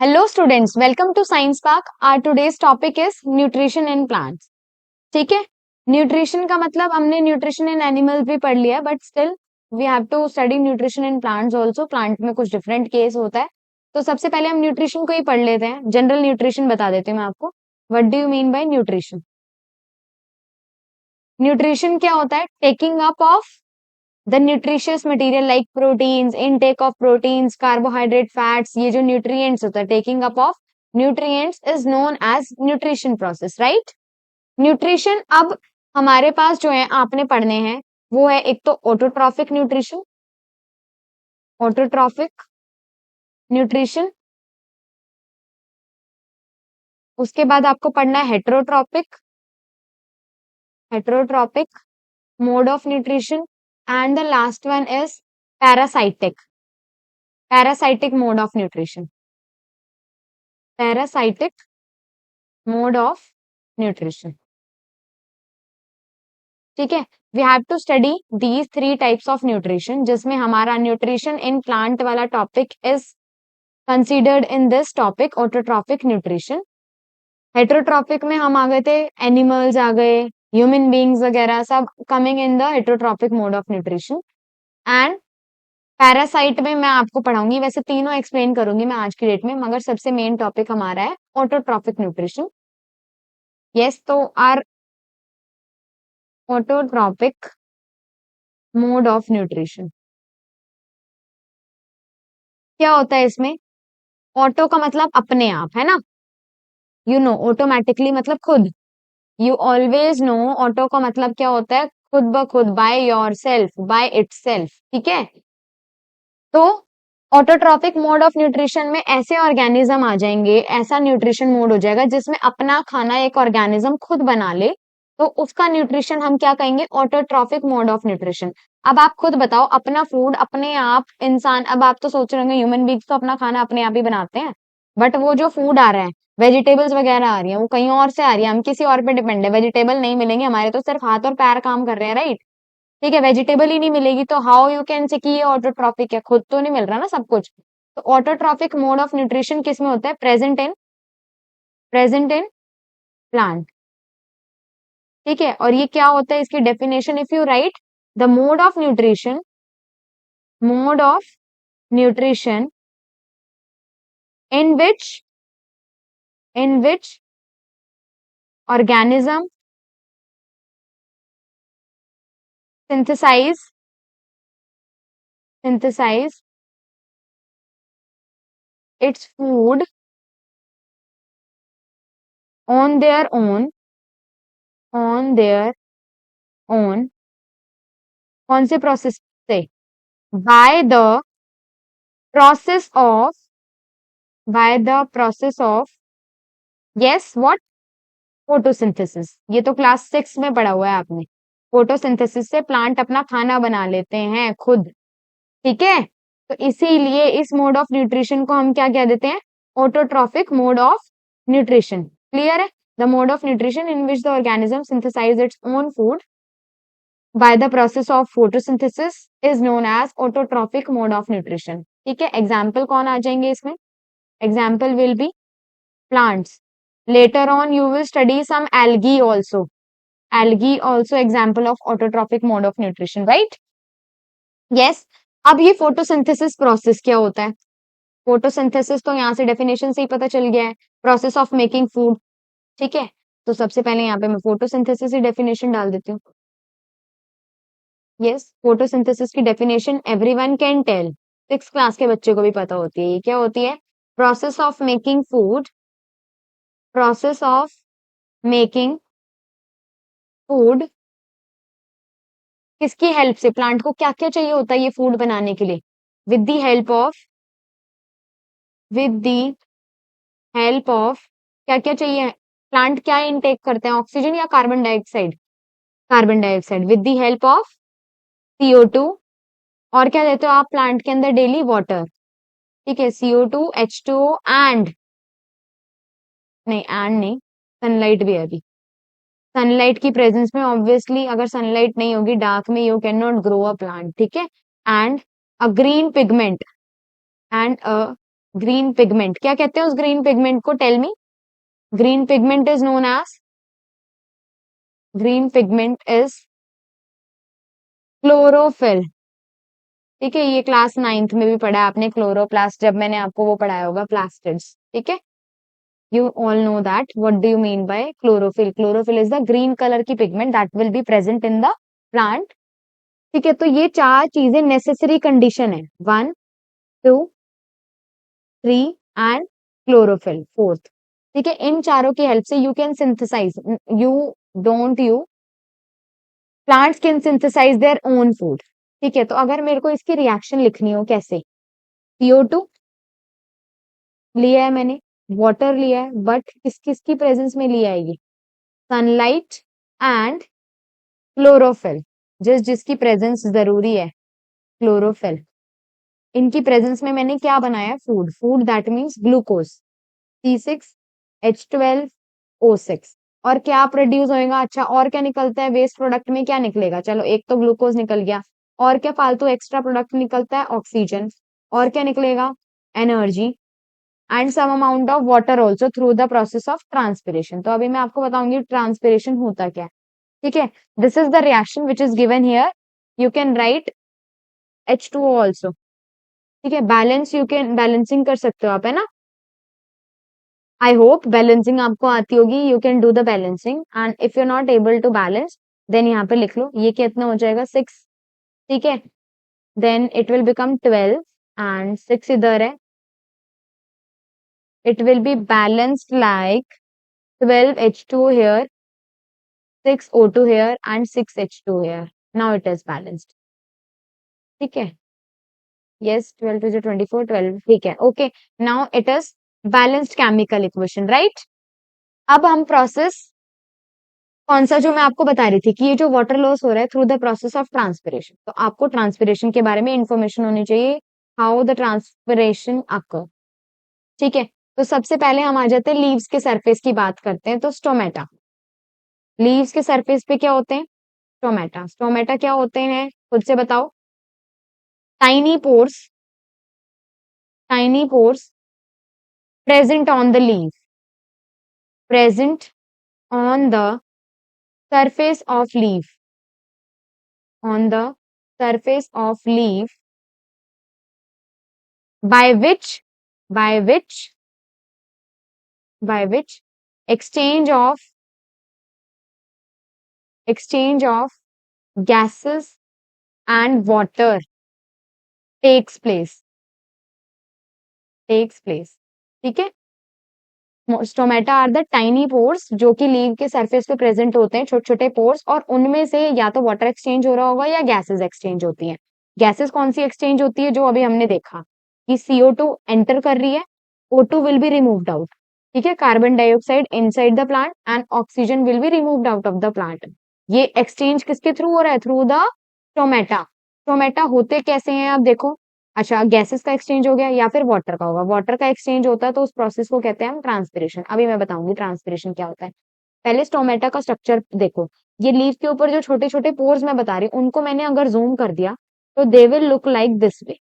Hello students, welcome to science park. Our today's topic is nutrition in plants. ठीक है। Nutrition का मतलब हमने न्यूट्रिशन इन एनिमल्स भी पढ़ लिया, but still we have to study nutrition in plants also. Plant में कुछ डिफरेंट केस होता है, तो सबसे पहले हम न्यूट्रिशन को ही पढ़ लेते हैं। जनरल न्यूट्रिशन बता देती हूँ मैं आपको। What do you mean by nutrition? Nutrition क्या होता है? Taking up of the nutritious material like proteins, intake of proteins, carbohydrate, fats, ये जो न्यूट्रिएंट्स होता है, taking up of nutrients is known as nutrition process, right. Nutrition अब हमारे पास जो है आपने पढ़ने हैं वो है एक तो ऑटोट्रॉफिक न्यूट्रिशन, ऑटोट्रॉफिक न्यूट्रिशन। उसके बाद आपको पढ़ना है heterotrophic, heterotrophic mode of nutrition. And the last one is parasitic, parasitic mode of nutrition, parasitic mode of nutrition. ठीक है। We have to study these three types of nutrition, जिसमें हमारा nutrition in plant वाला topic is considered in this topic autotrophic nutrition. Heterotrophic में हम आ गए थे, animals आ गए, ह्यूमन बींग्स वगैरह सब coming in the heterotrophic mode of nutrition. And parasite में मैं आपको पढ़ाऊंगी, वैसे तीनों एक्सप्लेन करूंगी मैं आज की डेट में, मगर सबसे मेन टॉपिक हमारा है ऑटोट्रॉफिक न्यूट्रिशन। यस, तो our autotrophic mode of nutrition क्या होता है इसमें? ऑटो का मतलब अपने आप, है ना। यू नो ऑटोमेटिकली मतलब खुद। यू ऑलवेज नो ऑटो का मतलब क्या होता है? खुद ब खुद, by yourself, by itself. ठीक है। तो ऑटोट्रॉफिक मोड ऑफ न्यूट्रिशन में ऐसे ऑर्गेनिज्म आ जाएंगे, ऐसा न्यूट्रिशन मोड हो जाएगा जिसमें अपना खाना एक ऑर्गेनिज्म खुद बना ले, तो उसका न्यूट्रिशन हम क्या कहेंगे? Autotrophic mode of nutrition. अब आप खुद बताओ, अपना फूड अपने आप इंसान, अब आप तो सोच रहे होंगे ह्यूमन बींग्स तो अपना खाना अपने आप ही बनाते हैं, बट वो जो फूड आ रहा है, वेजिटेबल्स वगैरह आ रही है, वो कहीं और से आ रही है, हम किसी और पे डिपेंड है। वेजिटेबल नहीं मिलेंगे हमारे, तो सिर्फ हाथ और पैर काम कर रहे हैं, राइट। ठीक है, वेजिटेबल ही नहीं मिलेगी तो हाउ यू कैन से कि ये ऑटोट्रॉफिक है? खुद तो नहीं मिल रहा ना सब कुछ। तो ऑटोट्रॉफिक मोड ऑफ न्यूट्रिशन किस में होता है? Present in plant. ठीक है। और ये क्या होता है? इसकी definition if you right the mode of nutrition, mode of nutrition in which organism synthesize its food on their own, on their own। कौन से प्रोसेस से? Bye the process of, bye the process of, yes what? Photosynthesis. ये तो class 6 में पढ़ा हुआ है आपने। फोटोसिंथेसिस से प्लांट अपना खाना बना लेते हैं खुद। ठीक है। तो इसीलिए इस मोड ऑफ न्यूट्रिशन को हम क्या कह देते हैं? Autotrophic mode of nutrition. Clear है? The mode of nutrition in which the organism synthesize its own food by the process of photosynthesis is known as autotrophic mode of nutrition. ठीक है। Example कौन आ जाएंगे इसमें? Example will be plants. Later on, you will study some algae also. Algae also example of autotrophic mode of nutrition, right? Yes. अब ये photosynthesis process क्या होता है? फोटोसिंथेसिस तो यहाँ से डेफिनेशन से ही पता चल गया है, प्रोसेस ऑफ मेकिंग फूड। ठीक है। तो सबसे पहले यहाँ पे मैं फोटोसिंथेसिस की डेफिनेशन डाल देती हूँ। यस, फोटोसिंथेसिस की definition everyone can tell, 6th class के बच्चे को भी पता होती है। ये क्या होती है? Process of making food, process of making food किसकी हेल्प से? प्लांट को क्या क्या चाहिए होता है ये फूड बनाने के लिए? With the help of, with the help of, क्या क्या चाहिए? प्लांट क्या इनटेक करते हैं, ऑक्सीजन या carbon dioxide? Carbon dioxide. With the help of CO2। और क्या देते हो आप प्लांट के अंदर डेली? वाटर। ठीक है। CO2, H2O एंड नहीं, सनलाइट भी है अभी। सनलाइट की प्रेजेंस में ऑब्वियसली, अगर सनलाइट नहीं होगी, डार्क में, you can not grow a plant. ठीक है। And a green pigment, and a green pigment, क्या कहते हैं उस ग्रीन पिगमेंट को? Tell me. Green pigment is known as, green pigment is chlorophyll. ठीक है, ये क्लास 9th में भी पढ़ा है आपने क्लोरोप्लास्ट, जब मैंने आपको वो पढ़ाया होगा प्लास्टिड्स। ठीक है, you all know that. What do you mean by chlorophyll? Chlorophyll is the green color की pigment that will be present in the plant. ठीक है, तो ये चार चीजें नेसेसरी कंडीशन है, 1 2 3 एंड क्लोरोफिल 4th। ठीक है, इन चारों की हेल्प से you can synthesise, you don't you plants can synthesise their own food. ठीक है, तो अगर मेरे को इसकी रिएक्शन लिखनी हो कैसे, CO2 लिया है मैंने, वाटर लिया है, बट किस किस की प्रेजेंस में लिया है ये? सनलाइट एंड क्लोरोफिल, जिसकी प्रेजेंस जरूरी है, क्लोरोफिल, इनकी प्रेजेंस में मैंने क्या बनाया? Food. Food that means glucose, C6H12O6। और क्या प्रोड्यूस होएगा? अच्छा, और क्या निकलता है वेस्ट प्रोडक्ट में? क्या निकलेगा? चलो, एक तो ग्लूकोज निकल गया, और क्या फालतू एक्स्ट्रा प्रोडक्ट निकलता है? ऑक्सीजन। और क्या निकलेगा? Energy and some amount of water also through the process of transpiration. तो अभी मैं आपको बताऊंगी ट्रांसपिरेशन होता क्या है। ठीक है, this is the reaction which is given here, you can write H2O also. ठीक है, बैलेंस, यू कैन बैलेंसिंग कर सकते हो आप, है ना? आई होप बैलेंसिंग आपको आती होगी, you can do the balancing, and if you are not able to balance then यहाँ पे लिख लो ये कितना हो जाएगा? 6। ठीक है, then it will become 12 and 6 इधर है, it will be balanced like 12H2 here, 6O2 here and 6H2 here. Now it is balanced. ठीक है, yes, 12 to the 24, 12, ठीक है, okay. Now it is balanced chemical equation, right? अब हम process कौन सा जो मैं आपको बता रही थी कि ये जो वाटर लॉस हो रहा है through the process of transpiration, तो आपको ट्रांसपिरेशन के बारे में इंफॉर्मेशन होनी चाहिए, हाउ द ट्रांसपिरेशन अकर। ठीक है, तो सबसे पहले हम आ जाते हैं लीव्स के सरफेस की बात करते हैं। तो स्टोमेटा, लीव्स के सरफेस पे क्या होते हैं? स्टोमेटा। स्टोमेटा क्या होते हैं खुद से बताओ? Tiny pores, tiny pores present on the leave, present on the surface of leaf, on the surface of leaf, by which by which by which exchange of gases and water takes place। ठीक है, stomata are the tiny pores जो कि leave के surface पे present होते हैं, छोटे छोटे पोर्स, और उनमें से या तो वाटर एक्सचेंज हो रहा होगा या गैसेस एक्सचेंज होती हैं। गैसेस कौन सी एक्सचेंज होती है? जो अभी हमने देखा कि CO2 एंटर कर रही है, O2 will be removed out. ठीक है, carbon dioxide inside the plant and oxygen will be removed out of the plant. ये एक्सचेंज किसके थ्रू हो रहा है? Through the stomata. स्टोमेटा होते कैसे हैं आप देखो। अच्छा, गैसेस का एक्सचेंज हो गया या फिर वाटर का होगा, वाटर का एक्सचेंज होता है तो उस प्रोसेस को कहते हैं हम ट्रांसपिरेशन। अभी मैं बताऊंगी ट्रांसपिरेशन क्या होता है। पहले स्टोमेटा का स्ट्रक्चर देखो, ये लीफ के ऊपर जो छोटे छोटे पोर्स मैं बता रही हूँ उनको मैंने अगर जूम कर दिया तो they will look like this way,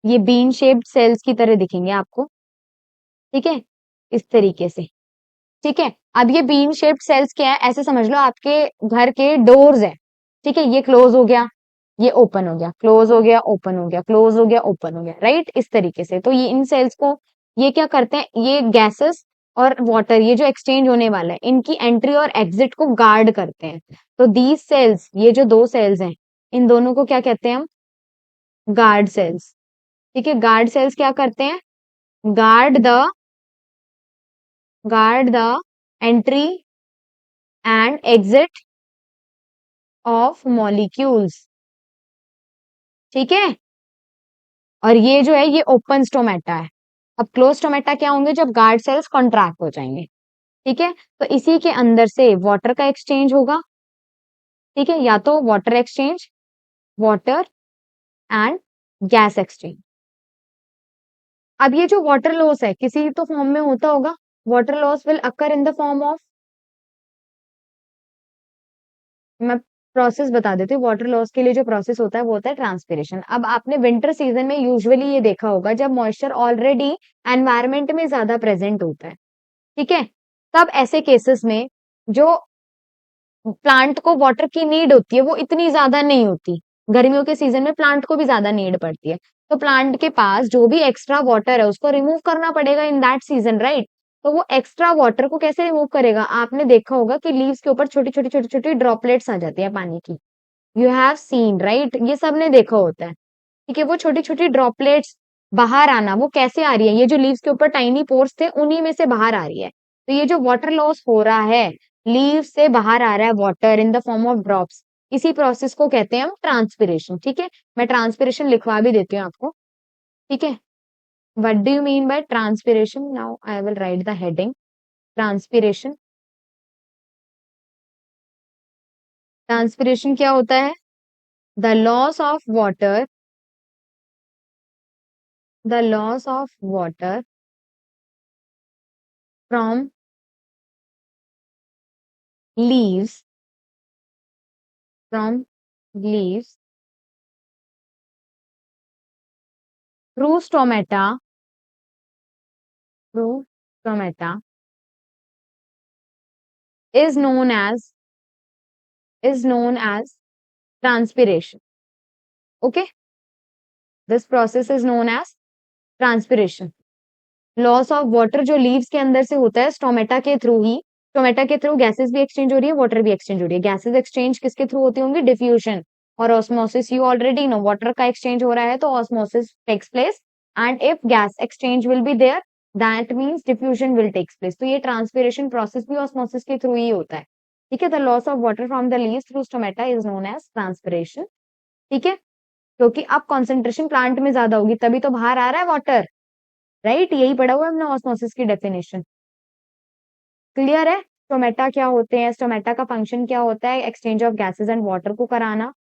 ये बीन शेप्ड सेल्स की तरह दिखेंगे आपको। ठीक है, इस तरीके से। ठीक है, अब ये बीन शेप्ड सेल्स क्या है? ऐसे समझ लो आपके घर के डोर्स है। ठीक है, ये क्लोज हो गया, ये ओपन हो गया, क्लोज हो गया, ओपन हो गया, क्लोज हो गया, ओपन हो गया, राइट? इस तरीके से। तो ये इन सेल्स को ये क्या करते हैं? ये गैसेस और वाटर, ये जो एक्सचेंज होने वाला है, इनकी एंट्री और एग्जिट को गार्ड करते हैं। तो दीज सेल्स, ये जो दो सेल्स हैं, इन दोनों को क्या कहते हैं हम? Guard cells. ठीक है, गार्ड सेल्स क्या करते हैं? Guard the entry and exit of molecules. ठीक है, और ये जो है ये ओपन स्टोमेटा है। अब क्लोज स्टोमेटा क्या होंगे? जब गार्ड सेल्स कॉन्ट्रैक्ट हो जाएंगे। ठीक है, तो इसी के अंदर से वाटर का एक्सचेंज होगा। ठीक है, या तो water exchange, water and gas exchange. अब ये जो वाटर लॉस है किसी तो फॉर्म में होता होगा, water loss will occur in the form of, मैं प्रोसेस बता देती हूँ। वाटर लॉस के लिए जो प्रोसेस होता है वो होता है ट्रांसपिरेशन। अब आपने विंटर सीजन में यूजुअली ये देखा होगा, जब मॉइस्चर ऑलरेडी एनवायरमेंट में ज्यादा प्रेजेंट होता है, ठीक है, तब ऐसे केसेस में जो प्लांट को वाटर की नीड होती है वो इतनी ज्यादा नहीं होती। गर्मियों के सीजन में प्लांट को भी ज्यादा नीड पड़ती है, तो प्लांट के पास जो भी एक्स्ट्रा वाटर है उसको रिमूव करना पड़ेगा इन दैट सीजन, राइट। तो वो एक्स्ट्रा वाटर को कैसे रिमूव करेगा? आपने देखा होगा कि लीव्स के ऊपर छोटी छोटी छोटी छोटी ड्रॉपलेट्स आ जाती है पानी की। यू हैव सीन, राइट, ये सबने देखा होता है। ठीक है, वो छोटी छोटी ड्रॉपलेट्स बाहर आना, वो कैसे आ रही है? ये जो लीव्स के ऊपर टाइनी पोर्स थे उन्हीं में से बाहर आ रही है। तो ये जो वाटर लॉस हो रहा है, लीव से बाहर आ रहा है water in the form of drops, इसी प्रोसेस को कहते हैं हम ट्रांसपिरेशन। ठीक है, मैं ट्रांसपिरेशन लिखवा भी देती हूँ आपको। ठीक है, what do you mean bye transpiration? Now I will write the heading transpiration. Transpiration क्या होता है? The loss of water, the loss of water from leaves, from leaves through stomata, through stomata is known as, is known as transpiration. Okay, this process is known as transpiration. Loss of water जो leaves के अंदर से होता है stomata के through ही, stomata के through gases भी exchange हो रही है, वाटर भी एक्सचेंज हो रही है। गैसेस एक्सचेंज किसके थ्रू होती होंगी? डिफ्यूजन और osmosis. You already know water का एक्सचेंज हो रहा है तो osmosis takes place, and if gas exchange will be there that means diffusion will takes place. तो ये ट्रांसपिरेशन प्रोसेस भी ऑस्मोसिस के थ्रू ही होता है। ठीक है, the loss of water from the leaves through stomata is known as transpiration. ठीक है, क्योंकि अब कॉन्सेंट्रेशन प्लांट में ज्यादा होगी तभी तो बाहर आ रहा है वाटर, राइट। यही पढ़ा हुआ है हमने ऑस्मोसिस की डेफिनेशन। क्लियर है? स्टोमेटा क्या होते हैं, स्टोमेटा का फंक्शन क्या होता है? Exchange of gases and water को कराना।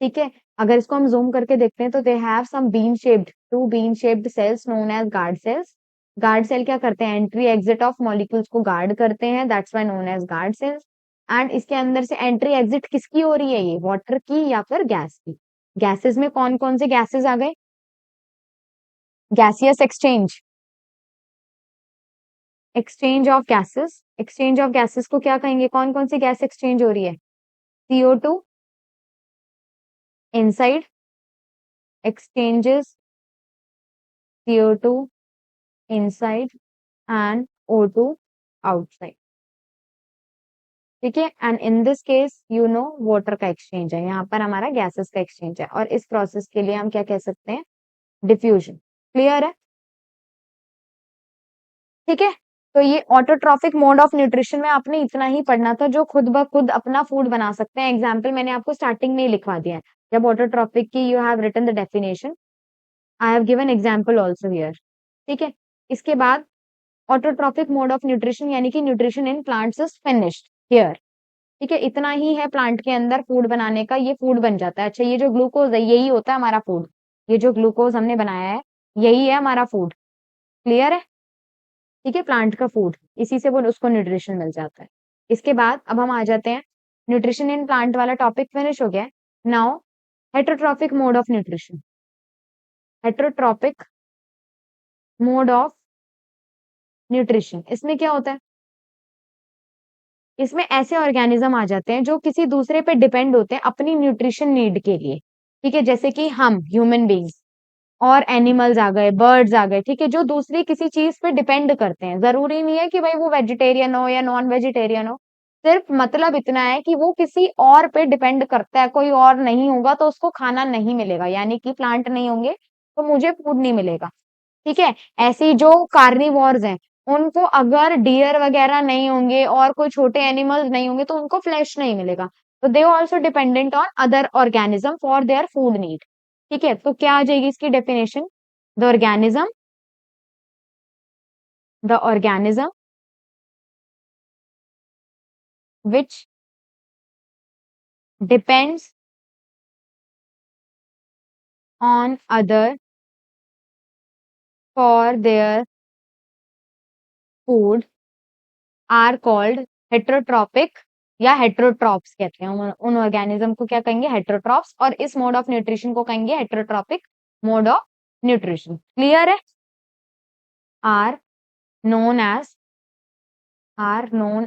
ठीक है, अगर इसको हम जूम करके देखते हैं तो they have some bean shaped, two bean shaped cells known as guard cells. Guard cell क्या करते हैं? एंट्री एग्जिट ऑफ मॉलिक्यूल्स को गार्ड करते हैं, that's why known as guard cells. And इसके अंदर से एंट्री एग्जिट किसकी हो रही है? ये वाटर की या फिर गैस की। गैसेस में कौन कौन से गैसेस आ गए? Gaseous exchange, exchange of gases. Exchange of gases को क्या कहेंगे? कौन कौन सी गैस एक्सचेंज हो रही है? CO2 inside exchanges CO2 inside and O2 outside। ठीक है, and in this case you know water का एक्सचेंज है, यहाँ पर हमारा गैसेस का एक्सचेंज है, और इस प्रोसेस के लिए हम क्या कह सकते हैं? डिफ्यूजन। क्लियर है? ठीक है, तो ये ऑटोट्रॉफिक मोड ऑफ न्यूट्रिशन में आपने इतना ही पढ़ना था, जो खुद ब खुद अपना फूड बना सकते हैं। एग्जाम्पल मैंने आपको स्टार्टिंग में ही लिखवा दिया है, जब ऑटोट्रॉफिक की you have written the definition, I have given example also here. ठीक है, इसके बाद ऑटोट्रॉफिक मोड ऑफ न्यूट्रिशन यानी कि nutrition in plants is finished here. ठीक है, इतना ही है प्लांट के अंदर फूड बनाने का, ये फूड बन जाता है। अच्छा, ये जो ग्लूकोज है यही होता है हमारा फूड, ये जो ग्लूकोज हमने बनाया है यही है हमारा फूड। क्लियर है? ठीक है, प्लांट का फूड, इसी से वो उसको न्यूट्रिशन मिल जाता है। इसके बाद अब हम आ जाते हैं, न्यूट्रिशन इन प्लांट वाला टॉपिक फिनिश हो गया। Now heterotrophic mode of nutrition. Heterotrophic mode of nutrition, इसमें क्या होता है? इसमें ऐसे ऑर्गेनिज्म आ जाते हैं जो किसी दूसरे पे डिपेंड होते हैं अपनी न्यूट्रिशन नीड के लिए। ठीक है, जैसे कि हम ह्यूमन बींग्स, और एनिमल्स आ गए, बर्ड्स आ गए। ठीक है, जो दूसरी किसी चीज पे डिपेंड करते हैं। जरूरी नहीं है कि भाई वो वेजिटेरियन हो या नॉन वेजिटेरियन हो, सिर्फ मतलब इतना है कि वो किसी और पे डिपेंड करता है, कोई और नहीं होगा तो उसको खाना नहीं मिलेगा, यानी कि प्लांट नहीं होंगे तो मुझे फूड नहीं मिलेगा। ठीक है, ऐसी जो कार्निवोर्स हैं उनको अगर डियर वगैरह नहीं होंगे और कोई छोटे एनिमल्स नहीं होंगे तो उनको फ्लैश नहीं मिलेगा। तो they also dependent on other organism for their food need. ठीक है, तो क्या आ जाएगी इसकी definition? The organism, the organism which depends on other for their food are called heterotrophic या हेट्रोट्रॉप्स कहते हैं। उन ऑर्गेनिज्म को क्या कहेंगे? हेट्रोट्रॉप्स। और इस मोड ऑफ न्यूट्रिशन को कहेंगे heterotrophic mode of nutrition. Clear है? Are known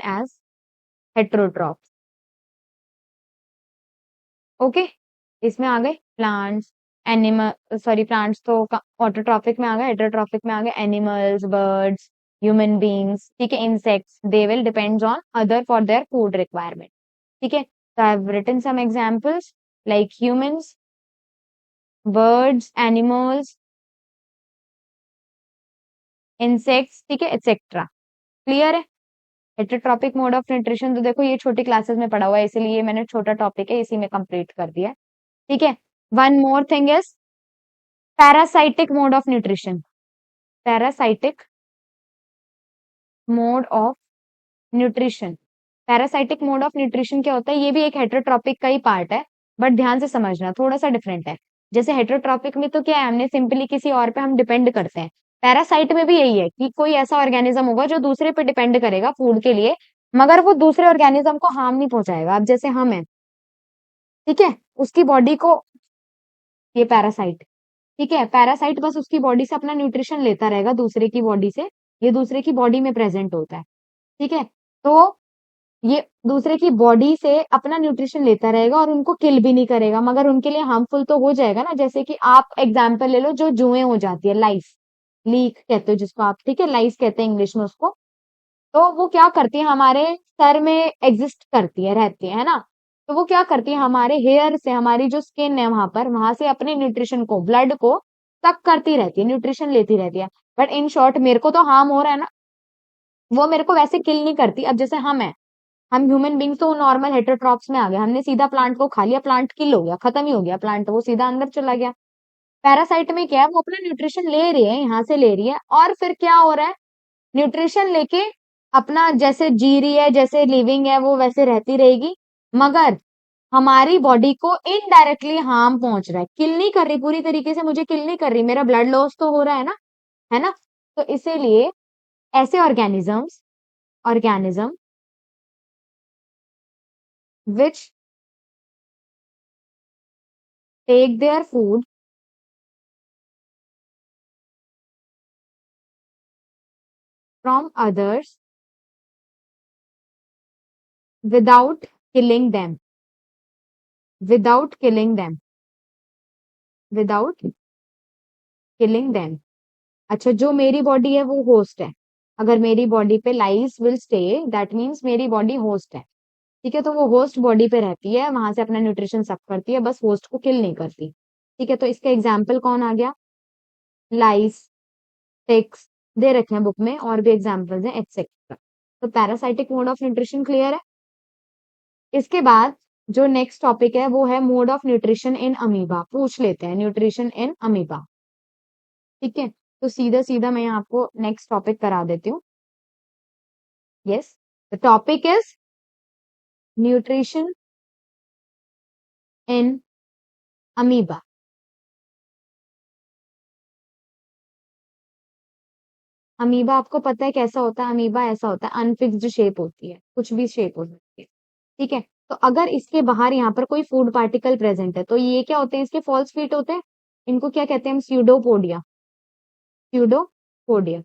as heterotrophs. Okay, इसमें आ गए प्लांट्स, एनिमल, सॉरी प्लांट्स तो ऑटोट्रॉपिक में आ गए, हेट्रोट्रॉपिक में आ गए एनिमल्स, बर्ड्स, ह्यूमन बींग्स, ठीक है, insects, they will depends on other for their food requirement. ठीक है, so I have written some examples like humans, birds, animals, insects, ठीक है, etc. क्लियर है? हेटेरोट्रॉपिक मोड ऑफ न्यूट्रिशन तो देखो ये छोटी क्लासेस में पढ़ा हुआ है, इसीलिए मैंने छोटा टॉपिक है इसी में कंप्लीट कर दिया। ठीक है, one more thing is parasitic mode of nutrition. Parasitic mode of nutrition, parasitic mode of nutrition क्या होता है? ये भी एक हेटेरोट्रॉपिक का ही पार्ट है, बट ध्यान से समझना, थोड़ा सा डिफरेंट है। जैसे हेटेरोट्रॉपिक में तो क्या है, हमने सिंपली किसी और पे हम डिपेंड करते हैं। पैरासाइट में भी यही है कि कोई ऐसा ऑर्गेनिज्म होगा जो दूसरे पे डिपेंड करेगा फूड के लिए, मगर वो दूसरे ऑर्गेनिज्म को हार्म नहीं पहुंचाएगा। अब जैसे हम हैं, ठीक है, उसकी बॉडी को, ये पैरासाइट, ठीक है, पैरासाइट बस उसकी बॉडी से अपना न्यूट्रिशन लेता रहेगा दूसरे की बॉडी से, ये दूसरे की बॉडी में प्रेजेंट होता है। ठीक है, तो ये दूसरे की बॉडी से अपना न्यूट्रिशन लेता रहेगा और उनको किल भी नहीं करेगा, मगर उनके लिए हार्मफुल तो हो जाएगा ना। जैसे कि आप एग्जाम्पल ले लो, जो जुएं हो जाती है, लाइस, लीक कहते हो जिसको आप, ठीक है, लाइस कहते हैं इंग्लिश में उसको। तो वो क्या करती है, हमारे सर में एग्जिस्ट करती है, रहती है ना। तो वो क्या करती है, हमारे हेयर से, हमारी जो स्किन है वहां पर, वहां से अपने न्यूट्रिशन को, ब्लड को सक करती रहती है, न्यूट्रिशन लेती रहती है। बट इन शॉर्ट मेरे को तो हार्म हो रहा है ना, वो मेरे को वैसे किल नहीं करती। अब जैसे हम ह्यूमन बींग्स तो नॉर्मल हेटेरोट्रॉप्स में आ गए, हमने सीधा प्लांट को खा लिया, प्लांट किल हो गया, खत्म ही हो गया प्लांट, वो सीधा अंदर चला गया। पैरासाइट में क्या है, वो अपना न्यूट्रिशन ले रही है, यहाँ से ले रही है, और फिर क्या हो रहा है, न्यूट्रिशन लेके अपना जैसे जी रही है, जैसे लिविंग है वो वैसे रहती रहेगी, मगर हमारी बॉडी को इनडायरेक्टली हार्म पहुंच रहा है, किल नहीं कर रही पूरी तरीके से, मुझे किल नहीं कर रही, मेरा ब्लड लॉस तो हो रहा है ना, है ना। तो इसीलिए ऐसे organism which take their food from others without killing them, without killing them, without killing them। अच्छा, जो मेरी बॉडी है वो होस्ट है, अगर मेरी बॉडी पे लाइस विल स्टे, दैट मीन्स मेरी बॉडी होस्ट है। ठीक है, तो वो होस्ट बॉडी पे रहती है, वहां से अपना न्यूट्रिशन सक करती है, बस होस्ट को किल नहीं करती। ठीक है, तो इसका एग्जाम्पल कौन आ गया? लाइस, टिक्स दे रखे हैं बुक में, और भी एग्जाम्पल्स हैं एक्सेट्रा। तो parasitic mode of nutrition clear है। इसके बाद जो नेक्स्ट टॉपिक है वो है mode of nutrition in amoeba. पूछ लेते हैं न्यूट्रिशन इन अमीबा। ठीक है, तो सीधा सीधा मैं आपको नेक्स्ट टॉपिक करा देती हूँ। Yes, the topic is nutrition in amoeba. Amoeba आपको पता है कैसा होता है? अमीबा ऐसा होता है, अनफिक्स्ड शेप होती है, कुछ भी शेप हो सकती है। ठीक है, तो अगर इसके बाहर यहाँ पर कोई फूड पार्टिकल प्रेजेंट है, तो ये क्या होते हैं, इसके फॉल्स फीट होते हैं। इनको क्या कहते हैं हम? Pseudopodia, pseudopodia.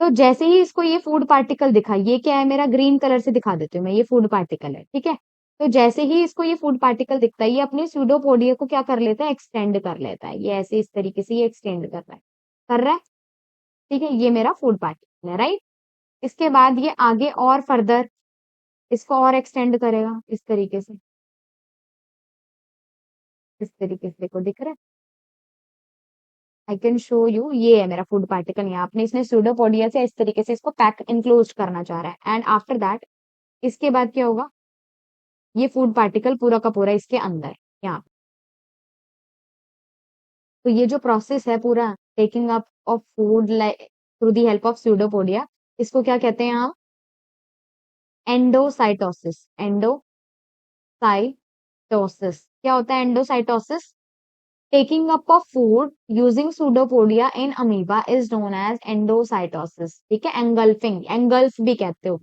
तो जैसे ही इसको ये फूड पार्टिकल दिखा, ये क्या है मेरा, ग्रीन कलर से दिखा देती हूँ मैं, ये फूड पार्टिकल है। ठीक है, तो जैसे ही इसको ये फूड पार्टिकल दिखता है, ये अपने स्यूडोपोडिया को क्या कर लेता है, एक्सटेंड कर लेता है, ये ऐसे इस तरीके से ये एक्सटेंड कर रहा है, कर रहा है। ठीक है, ये मेरा फूड पार्टिकल है, राइट। इसके बाद ये आगे और फर्दर इसको और एक्सटेंड करेगा, इस तरीके से, इस तरीके से, देखो दिख रहा है, आई कैन शो यू, ये है मेरा फूड पार्टिकल यहाँ, आपने इसने स्यूडोपोडिया से इस तरीके से इसको पैक इनक्लोज करना चाह रहा है, एंड आफ्टर दैट इसके बाद क्या होगा, ये फूड पार्टिकल पूरा का पूरा इसके अंदर है यहाँ। तो ये जो प्रोसेस है पूरा, taking up of food through the help of pseudopodia, इसको क्या कहते हैं हम? एंडोसाइटोसिस। एंडोसाइटोसिस क्या होता है? Endocytosis, taking up of food using pseudopodia in amoeba is known as endocytosis। ठीक है, engulfing, engulf भी कहते हो,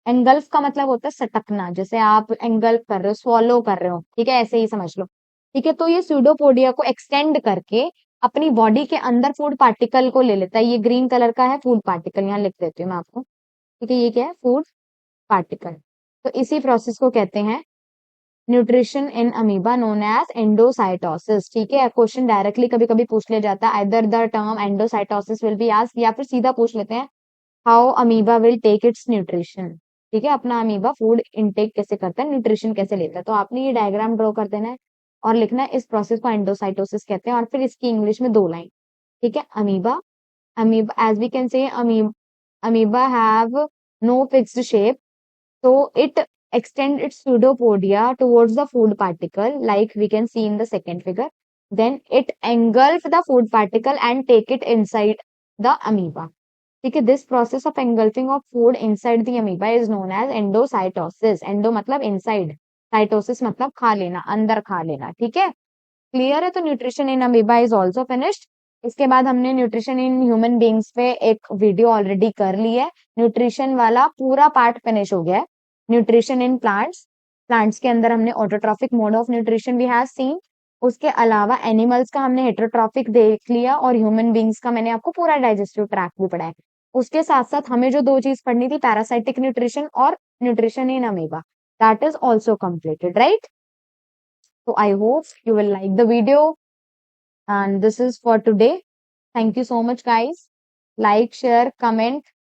एंगल्फ का मतलब होता है सटकना, जैसे आप एंगल्फ कर रहे हो, स्वॉलो कर रहे हो, ठीक है, ऐसे ही समझ लो। ठीक है, तो ये स्यूडोपोडिया को एक्सटेंड करके अपनी बॉडी के अंदर फूड पार्टिकल को ले लेता है। ये ग्रीन कलर का है फूड पार्टिकल, यहाँ लिख देती हूँ मैं आपको। ठीक है, ये क्या है? Food particle. तो इसी प्रोसेस को कहते हैं nutrition in amoeba known as endocytosis. ठीक है, क्वेश्चन डायरेक्टली कभी कभी पूछ लिया जाता है, either the term endocytosis will be asked, या फिर सीधा पूछ लेते हैं how amoeba will take its nutrition. ठीक है, अपना अमीबा फूड इनटेक कैसे करता है, न्यूट्रिशन कैसे लेता है। तो आपने ये डायग्राम ड्रॉ कर देना है और लिखना है इस प्रोसेस को एंडोसाइटोसिस कहते हैं, और फिर इसकी इंग्लिश में 2 लाइन। ठीक है, amoeba, amoeba as we can say amoeba have no fixed shape, so it extend its pseudopodia towards the food particle, like we can see in the second figure. Then it engulf the food particle and take it inside the amoeba. ठीक है, this process of engulfing of food inside the amoeba is known as endocytosis. endo मतलब inside, cytosis मतलब खा लेना, अंदर खा लेना। ठीक है, क्लियर है? तो nutrition in amoeba is also finished. इसके बाद हमने न्यूट्रिशन इन ह्यूमन बींग्स पे एक वीडियो ऑलरेडी कर ली है, न्यूट्रिशन वाला पूरा पार्ट फिनिश हो गया है। न्यूट्रिशन इन प्लांट्स, प्लांट्स के अंदर हमने autotrophic mode of nutrition we have seen. उसके अलावा एनिमल्स का हमने हेटरोट्रॉफिक देख लिया, और ह्यूमन बींग्स का मैंने आपको पूरा डाइजेस्टिव ट्रैक्ट भी पढ़ाया। उसके साथ साथ हमें जो 2 चीज पढ़नी थी, पैरासाइटिक न्यूट्रिशन और nutrition in amoeba, that is also completed, right? So I hope you will like the video, and this is for today. Thank you so much guys. Like, share, comment,